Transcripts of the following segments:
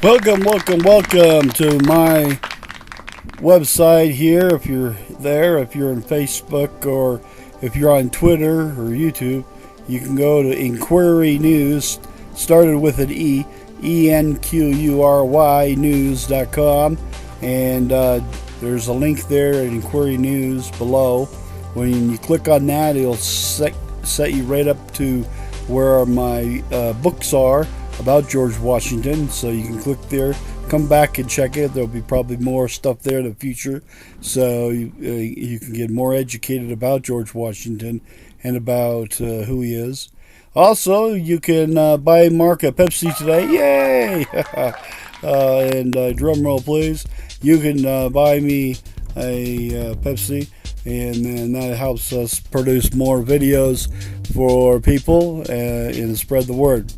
Welcome to my website here. If you're there, if you're on Facebook, or if you're on Twitter or YouTube, you can go to Inquiry News, started with an E, ENQURY news.com, and there's a link there at Inquiry News below. When you click on that, it'll set you right up to where my books are about George Washington, so you can click there, come back and check it. There'll be probably more stuff there in the future, so you can get more educated about George Washington and about who he is. Also, you can buy Mark a Pepsi today. Yay! And drum roll, please. You can buy me a Pepsi, and then that helps us produce more videos for people and spread the word.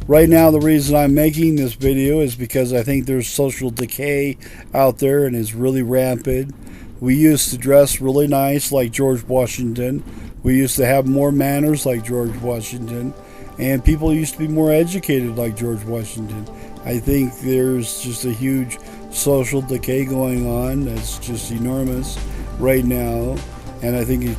Right now, the reason I'm making this video is because I think there's social decay out there and it's really rampant. We used to dress really nice like George Washington. We used to have more manners like George Washington. And people used to be more educated like George Washington. I think there's just a huge social decay going on that's just enormous right now. And I think it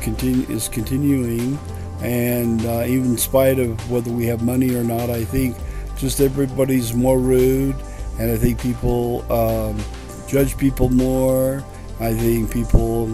is continuing. And even in spite of whether we have money or not, I think just everybody's more rude, and I think people judge people more. I think people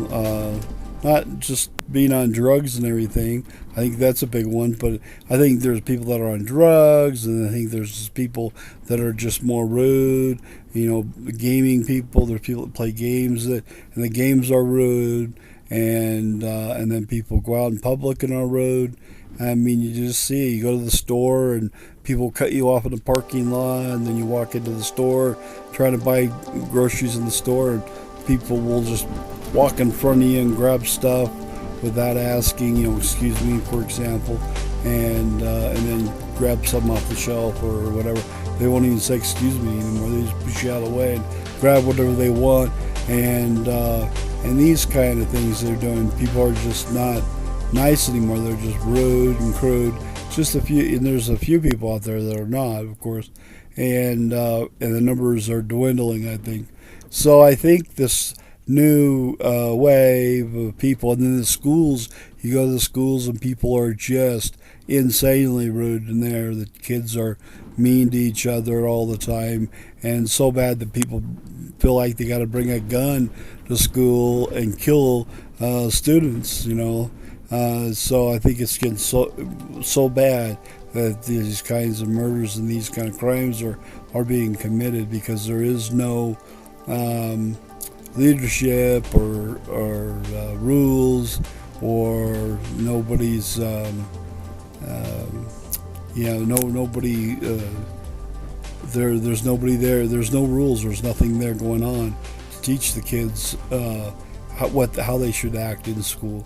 not just being on drugs and everything. I think that's a big one, but I think there's people that are on drugs, and I think there's just people that are just more rude. You know, gaming people. There's people that play games and the games are rude. And then people go out in public and are rude. I mean, you just see it. You go to the store and people cut you off in the parking lot, and then you walk into the store trying to buy groceries in the store, and people will just walk in front of you and grab stuff without asking, excuse me, for example, and then grab something off the shelf or whatever. They won't even say excuse me anymore. They just push you out of the way and grab whatever they want. And these kind of things they're doing, people are just not nice anymore. They're just rude and crude. Just a few, and there's a few people out there that are not, of course, and the numbers are dwindling, I think. So I think this new wave of people, and then the schools, you go to the schools and people are just insanely rude in there. The kids are mean to each other all the time, and so bad that people feel like they got to bring a gun to school and kill students, so I think it's getting so bad that these kinds of murders and these kind of crimes are being committed because there is no leadership or rules, or nobody's nobody there's nobody there. There's no rules. There's nothing there going on to teach the kids how they should act in school,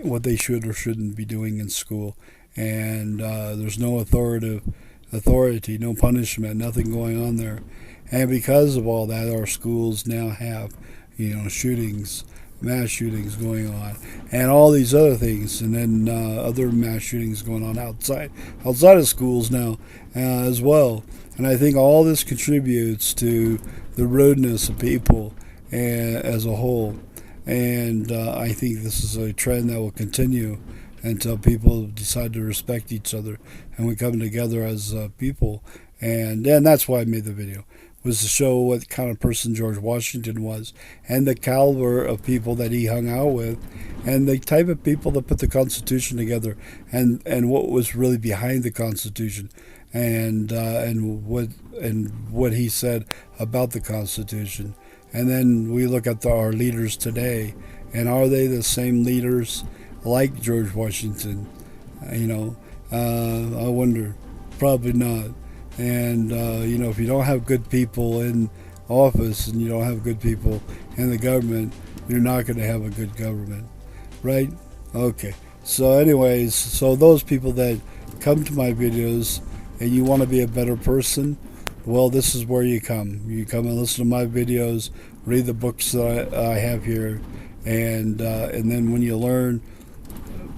what they should or shouldn't be doing in school, and there's no authority, no punishment, nothing going on there. And because of all that, our schools now have shootings, mass shootings going on, and all these other things, and then other mass shootings going on outside of schools now as well. And I think all this contributes to the rudeness of people as a whole. And I think this is a trend that will continue until people decide to respect each other and we come together as people. And that's why I made the video, was to show what kind of person George Washington was, and the caliber of people that he hung out with, and the type of people that put the Constitution together, and what was really behind the Constitution, and what he said about the Constitution. And then we look at our leaders today, and are they the same leaders like George Washington? I wonder. Probably not. And if you don't have good people in office and you don't have good people in the government, you're not going to have a good government, right? Okay. So anyways, so those people that come to my videos and you want to be a better person, well, this is where you come. You come and listen to my videos, read the books that I have here, and then when you learn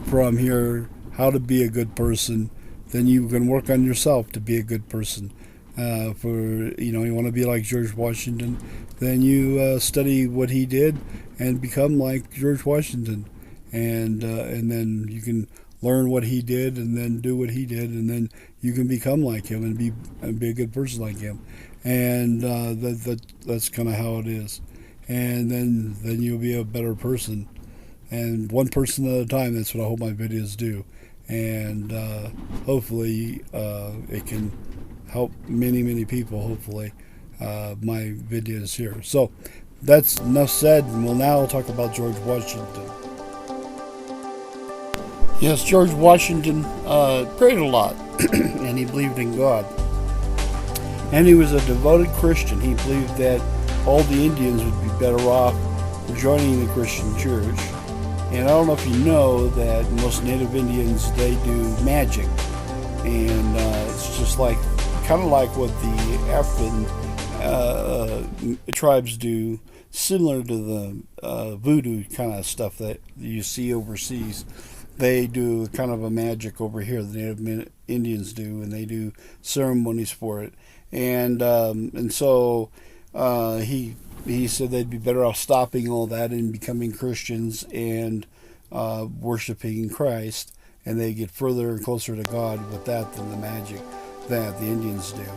from here how to be a good person, then you can work on yourself to be a good person. For you want to be like George Washington, then you study what he did and become like George Washington, and then you can learn what he did and then do what he did, and then you can become like him and be a good person like him, and that's kind of how it is, and then you'll be a better person, and one person at a time. That's what I hope my videos do, and hopefully it can help many people. Hopefully, my videos here. So that's enough said. And we'll now talk about George Washington. Yes, George Washington prayed a lot, and he believed in God. And he was a devoted Christian. He believed that all the Indians would be better off joining the Christian church. And I don't know if you know that most Native Indians, they do magic. And it's just like, kind of like what the African tribes do, similar to the voodoo kind of stuff that you see overseas. They do kind of a magic over here, the Native Indians do, and they do ceremonies for it. And so he said they'd be better off stopping all that and becoming Christians and worshiping Christ, and they get further and closer to God with that than the magic that the Indians do,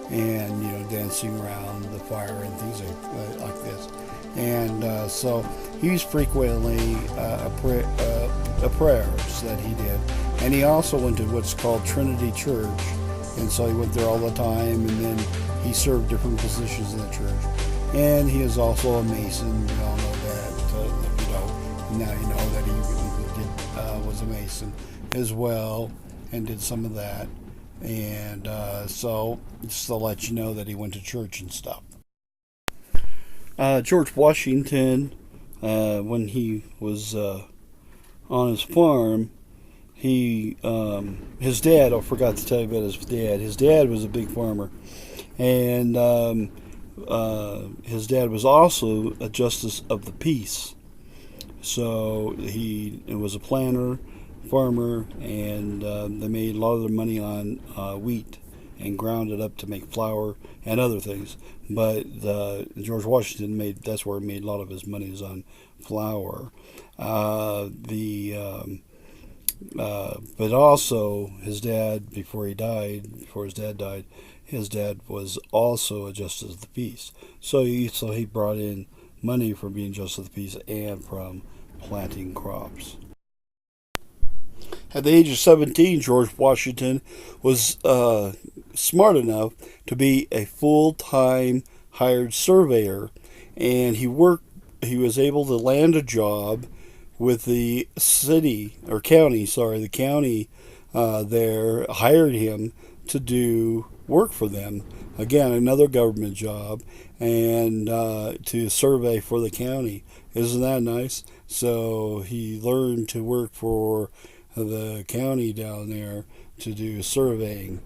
and dancing around the fire and things like this. And so he used frequently prayers that he did, and he also went to what's called Trinity Church, and so he went there all the time, and then he served different positions in the church. And he is also a Mason. We all know that. If you don't, now you know that he was a Mason as well, and did some of that. And so just to let you know that he went to church and stuff. George Washington, when he was on his farm, his dad, I forgot to tell you about his dad. His dad was a big farmer, and his dad was also a justice of the peace. So he was a planter, farmer, and they made a lot of their money on wheat and ground it up to make flour and other things. But George Washington that's where he made a lot of his money, is on flour. But also his dad, before his dad died, his dad was also a justice of the peace. So he brought in money from being justice of the peace and from planting crops. At the age of 17, George Washington was smart enough to be a full-time hired surveyor, and he was able to land a job with the county there hired him to do work for them. Again, another government job, and to survey for the county. Isn't that nice? So he learned to work for the county down there to do surveying,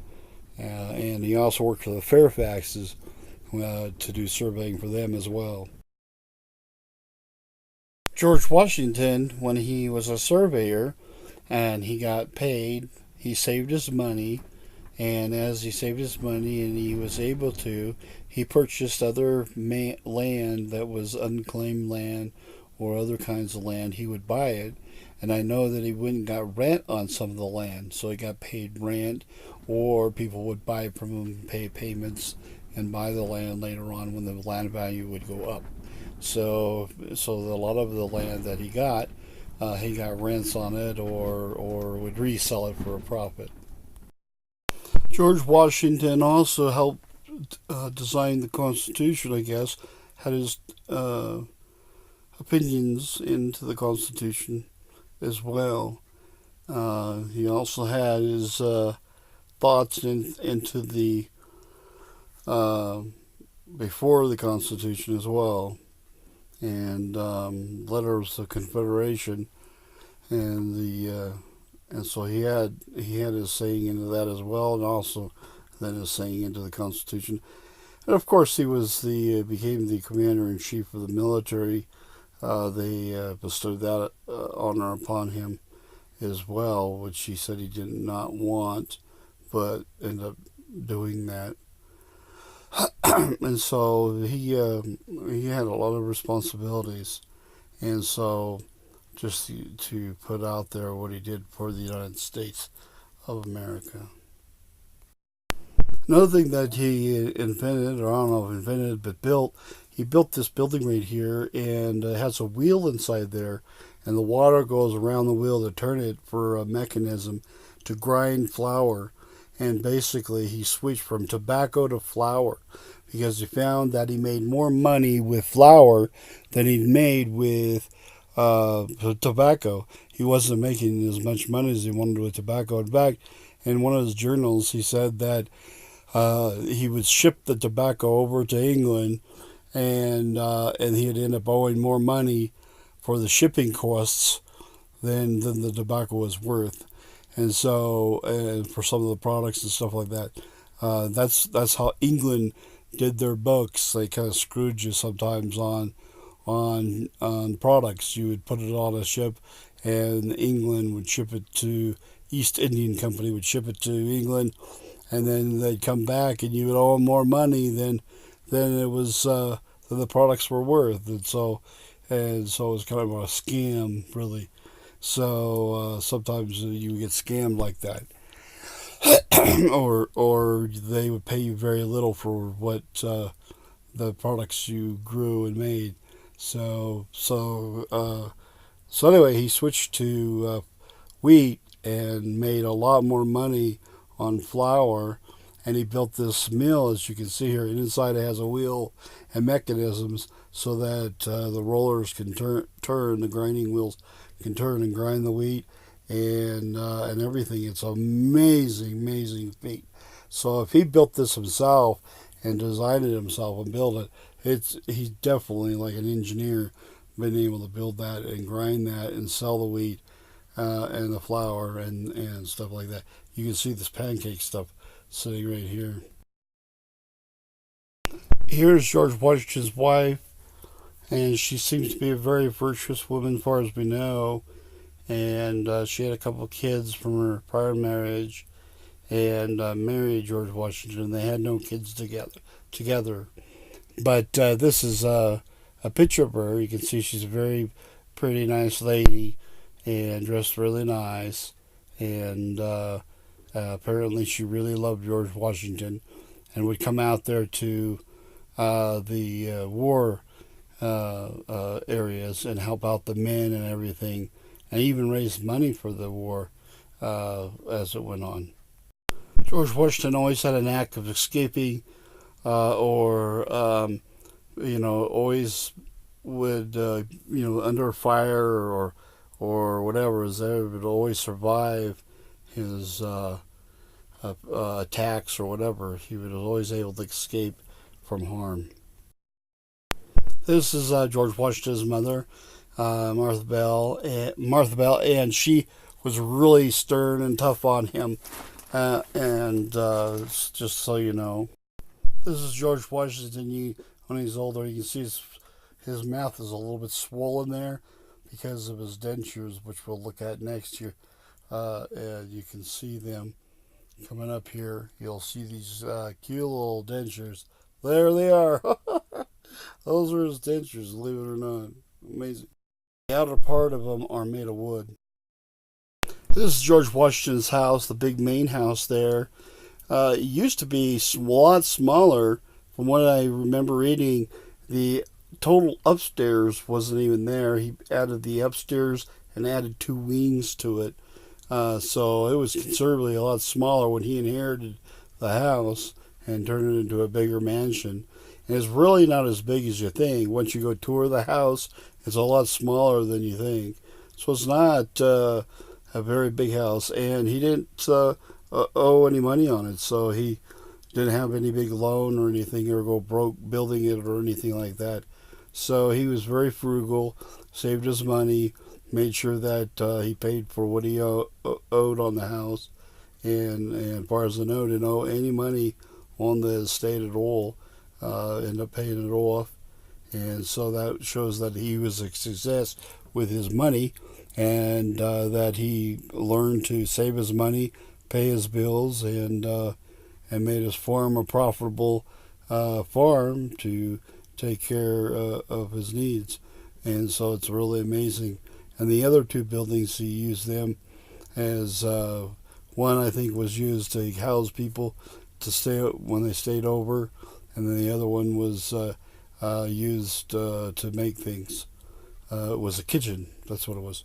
and he also worked for the Fairfaxes to do surveying for them as well. George Washington, when he was a surveyor and he got paid, he saved his money, and as he saved his money and he was able to, he purchased other land that was unclaimed land or other kinds of land. He would buy it, and I know that he went and got rent on some of the land, so he got paid rent, or people would buy from him, pay payments, and buy the land later on when the land value would go up. So a lot of the land that he got rents on it, or would resell it for a profit. George Washington also helped design the Constitution, I guess, had his opinions into the Constitution as well. He also had his thoughts into the before the Constitution as well, and letters of Confederation, and so he had his saying into that as well, and also then his saying into the Constitution. And of course, he became the commander-in-chief of the military. They bestowed that honor upon him as well, which he said he did not want, but ended up doing that. And so he had a lot of responsibilities, and so just to put out there what he did for the United States of America. Another thing that he invented, or I don't know if invented, but built, he built this building right here, and it has a wheel inside there, and the water goes around the wheel to turn it for a mechanism to grind flour. And basically, he switched from tobacco to flour because he found that he made more money with flour than he'd made with tobacco. He wasn't making as much money as he wanted with tobacco. In fact, in one of his journals, he said that he would ship the tobacco over to England, and he'd end up owing more money for the shipping costs than the tobacco was worth. And so, for some of the products and stuff like that, that's how England did their books. They kind of screwed you sometimes on products. You would put it on a ship, and England would ship it to East Indian Company would ship it to England, and then they'd come back, and you would owe them more money than it was than the products were worth, and so it was kind of a scam, really. So sometimes you get scammed like that, or they would pay you very little for what the products you grew and made. So anyway, he switched to wheat and made a lot more money on flour. And he built this mill, as you can see here. And inside it has a wheel and mechanisms so that the rollers can turn, the grinding wheels can turn and grind the wheat and everything. It's amazing, amazing feat. So if he built this himself and designed it himself and built he's definitely like an engineer, been able to build that and grind that and sell the wheat and the flour and stuff like that. You can see this pancake stuff sitting right here. Here's George Washington's wife, and she seems to be a very virtuous woman, as far as we know. And she had a couple of kids from her prior marriage, and married George Washington. They had no kids together. But this is a picture of her. You can see she's a very pretty, nice lady, and dressed really nice. And apparently, she really loved George Washington, and would come out there to the war areas and help out the men and everything, and even raise money for the war as it went on. George Washington always had a knack of escaping, or always would under fire or whatever was there, would always survive his attacks or whatever. He was always able to escape from harm. This is George Washington's mother, Martha Bell, and she was really stern and tough on him. And just so you know, this is George Washington. When he's older, you can see his mouth is a little bit swollen there because of his dentures, which we'll look at next year. And you can see them coming up here. You'll see these cute little dentures. There they are. Those are his dentures, believe it or not. Amazing. The outer part of them are made of wood. This is George Washington's house, the big main house there. It used to be a lot smaller. From what I remember reading, the total upstairs wasn't even there. He added the upstairs and added 2 wings to it. So it was considerably a lot smaller when he inherited the house and turned it into a bigger mansion. And it's really not as big as you think. Once you go tour the house, it's a lot smaller than you think. So it's not a very big house. And he didn't owe any money on it. So he didn't have any big loan or anything, or go broke building it or anything like that. So he was very frugal, saved his money, made sure that he paid for what he owed on the house. And as far as I know, didn't owe any money on the estate at all. Ended up paying it off. And so that shows that he was a success with his money, and that he learned to save his money, pay his bills, and made his farm a profitable farm to take care of his needs. And so it's really amazing. And the other two buildings, he used them as one, I think, was used to house people to stay when they stayed over, and then the other one was used to make things. It was a kitchen. That's what it was,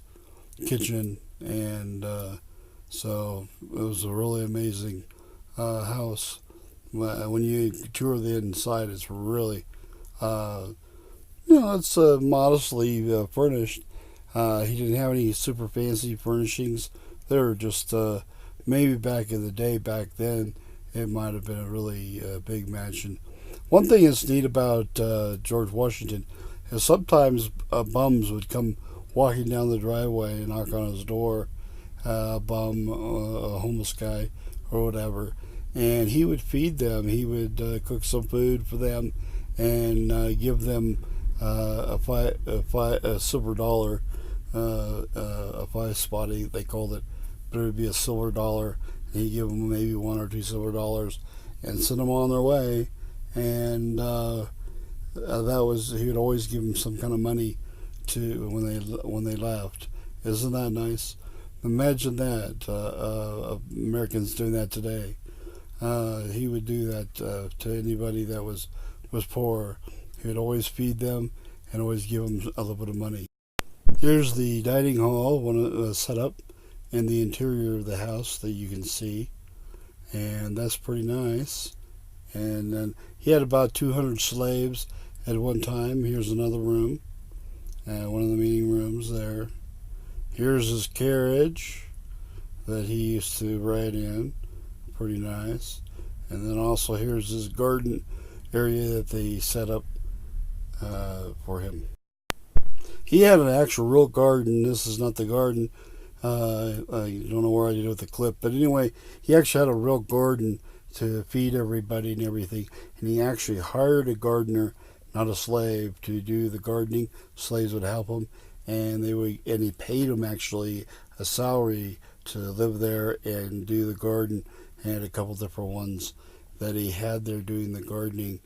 kitchen, and so it was a really amazing house. When you tour the inside, it's really, uh, it's modestly furnished. He didn't have any super fancy furnishings. They were just maybe back in the day, back then, it might have been a really big mansion. One thing that's neat about George Washington is sometimes bums would come walking down the driveway and knock on his door, a bum, a homeless guy, or whatever, and he would feed them. He would cook some food for them and give them a silver dollar, a five spotty, they called it, but it would be a silver dollar. And he'd give them maybe one or two silver dollars and send them on their way. And that was, he would always give them some kind of money to when they left. Isn't that nice? Imagine that, Americans doing that today. He would do that to anybody that was poor. He would always feed them and always give them a little bit of money. Here's the dining hall, one set up in the interior of the house that you can see, and that's pretty nice. And then he had about 200 slaves at one time. Here's another room, one of the meeting rooms there. Here's his carriage that he used to ride in, pretty nice. And then also here's his garden area that they set up for him. He had an actual real garden. This is not the garden. I don't know where I did with the clip, but anyway, he actually had a real garden to feed everybody and everything. And he actually hired a gardener, not a slave, to do the gardening. Slaves would help him, and he paid him actually a salary to live there and do the garden. And had a couple different ones that he had there doing the gardening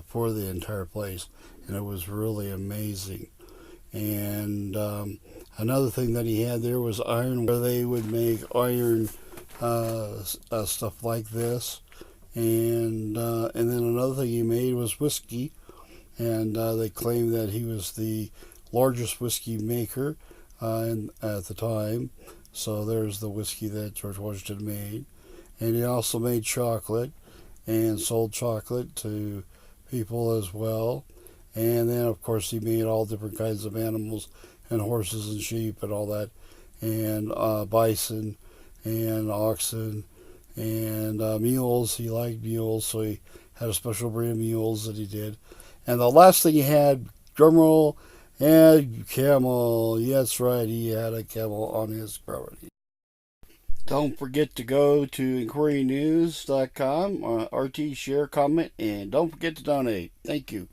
for the entire place, and it was really amazing. And another thing that he had there was iron, where they would make iron stuff like this. And then another thing he made was whiskey, and they claimed that he was the largest whiskey maker at the time. So there's the whiskey that George Washington made. And he also made chocolate and sold chocolate to people as well. And then, of course, he made all different kinds of animals and horses and sheep and all that, and bison and oxen and mules. He liked mules, so he had a special breed of mules that he did. And the last thing he had, drumroll, and camel. Yes, right, he had a camel on his property. Don't forget to go to inquirynews.com, RT, share, comment, and don't forget to donate. Thank you.